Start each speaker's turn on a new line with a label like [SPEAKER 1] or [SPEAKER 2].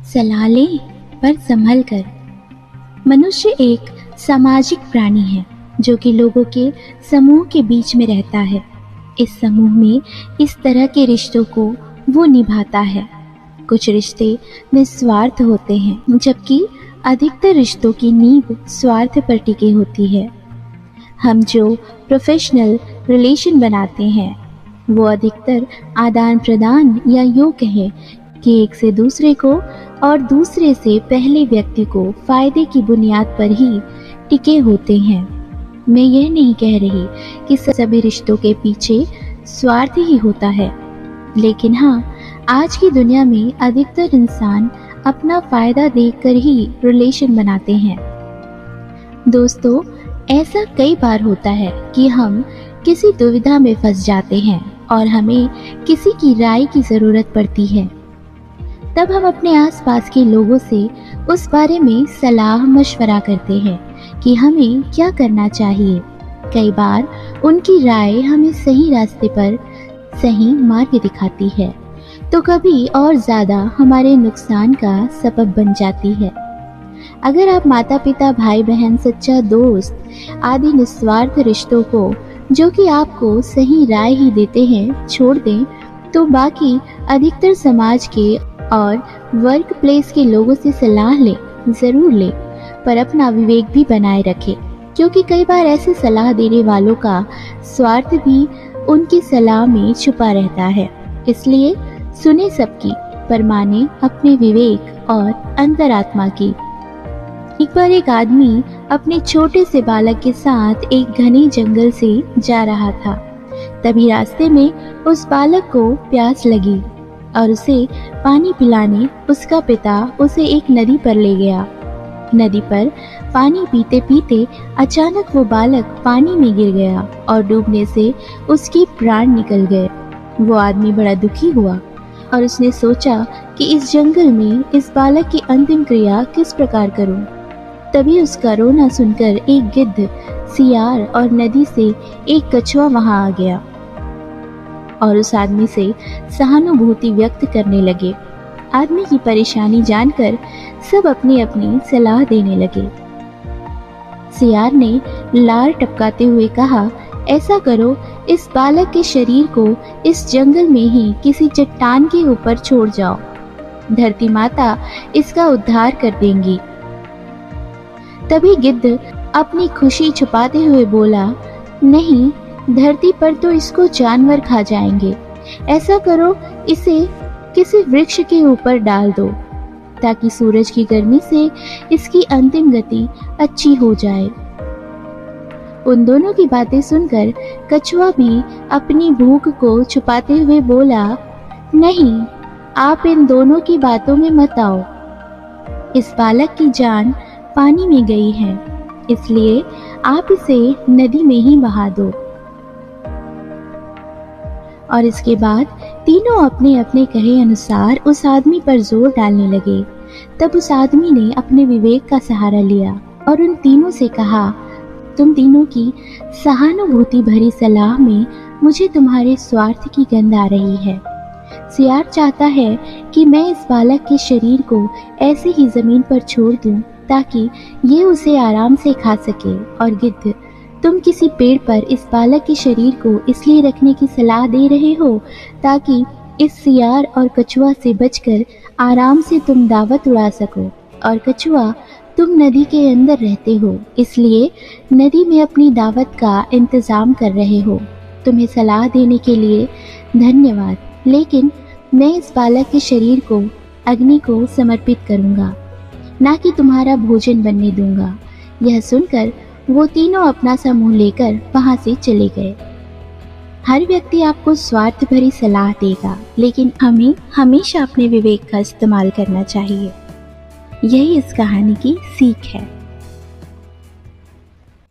[SPEAKER 1] सलाह ले पर संभल कर। मनुष्य एक सामाजिक प्राणी है जो कि लोगों के समूह के बीच में रहता है। इस समूह में इस तरह के रिश्तों को वो निभाता है। कुछ रिश्ते निस्वार्थ होते हैं जबकि अधिकतर रिश्तों की नींव स्वार्थ पर टिकी होती है। हम जो प्रोफेशनल रिलेशन बनाते हैं वो अधिकतर आदान प्रदान या यूँ कहें कि एक से दूसरे को और दूसरे से पहले व्यक्ति को फायदे की बुनियाद पर ही टिके होते हैं। मैं यह नहीं कह रही कि सभी रिश्तों के पीछे स्वार्थ ही होता है, लेकिन हाँ, आज की दुनिया में अधिकतर इंसान अपना फायदा देखकर ही रिलेशन बनाते हैं। दोस्तों, ऐसा कई बार होता है कि हम किसी दुविधा में फंस जाते हैं और हमें किसी की राय की ज़रूरत पड़ती है। तब हम अपने आसपास के लोगों से उस बारे में सलाह मशवरा करते हैं कि हमें क्या करना चाहिए। कई बार उनकी राय हमें सही रास्ते पर सही मार्ग दिखाती है, तो कभी और ज़्यादा हमारे नुकसान का सबब बन जाती है। अगर आप माता पिता, भाई बहन, सच्चा दोस्त आदि निस्वार्थ रिश्तों को जो कि आपको सही राय ही देते हैं छोड़ दें, तो बाकी अधिकतर समाज के और वर्क प्लेस के लोगों से सलाह लें, ज़रूर लें, पर अपना विवेक भी बनाए रखें, क्योंकि कई बार ऐसी सलाह देने वालों का स्वार्थ भी उनकी सलाह में छुपा रहता है। इसलिए सुने सबकी, पर माने अपने विवेक और अंतरात्मा की। एक बार एक आदमी अपने छोटे से बालक के साथ एक घने जंगल से जा रहा था। तभी रास्ते में उस बालक को प्यास लगी और उसे पानी पिलाने उसका पिता उसे एक नदी पर ले गया। नदी पर पानी पीते पीते अचानक वो बालक पानी में गिर गया और डूबने से उसके प्राण निकल गए। वो आदमी बड़ा दुखी हुआ और उसने सोचा कि इस जंगल में इस बालक की अंतिम क्रिया किस प्रकार करूं। तभी उसका रोना सुनकर एक गिद्ध, सियार और नदी से एक कछुआ वहां आ गया और उस आदमी से सहानुभूति व्यक्त करने लगे। आदमी की परेशानी जानकर सब अपनी अपनी सलाह देने लगे। सियार ने लार टपकाते हुए कहा, ऐसा करो, इस बालक के शरीर को इस जंगल में ही किसी चट्टान के ऊपर छोड़ जाओ। धरती माता इसका उद्धार कर देंगी। तभी गिद्ध अपनी खुशी छुपाते हुए बोला, नहीं, धरती पर तो इसको जानवर खा जाएंगे। ऐसा करो, इसे किसी वृक्ष के ऊपर डाल दो ताकि सूरज की गर्मी से इसकी अंतिम गति अच्छी हो जाए। उन दोनों की बातें सुनकर कछुआ भी अपनी भूख को छुपाते हुए बोला, नहीं, आप इन दोनों की बातों में मत आओ। इस बालक की जान पानी में गई है, इसलिए आप इसे नदी में ही बहा दो। और इसके बाद तीनों अपने अपने कहे अनुसार उस आदमी पर जोर डालने लगे। तब उस आदमी ने अपने विवेक का सहारा लिया और उन तीनों से कहा, तुम तीनों की सहानुभूति भरी सलाह में मुझे तुम्हारे स्वार्थ की गंध आ रही है। सियार चाहता है कि मैं इस बालक के शरीर को ऐसे ही जमीन पर छोड़ दूं ताकि ये उसे आराम से खा सके, और गिद्ध, तुम किसी पेड़ पर इस बालक के शरीर को इसलिए रखने की सलाह दे रहे हो ताकि इस सियार और कछुआ से बचकर आराम से तुम दावत उड़ा सको, और कछुआ, तुम नदी के अंदर रहते हो, इसलिए नदी में अपनी दावत का इंतजाम कर रहे हो। तुम्हें सलाह देने के लिए धन्यवाद, लेकिन मैं इस बालक के शरीर को अग्नि को समर्पित करूंगा, ना कि तुम्हारा भोजन बनने दूंगा। यह सुनकर वो तीनों अपना सा मुंह लेकर वहां से चले गए। हर व्यक्ति आपको स्वार्थ भरी सलाह देगा, लेकिन हमें हमेशा अपने विवेक का इस्तेमाल करना चाहिए। यही इस कहानी की सीख है।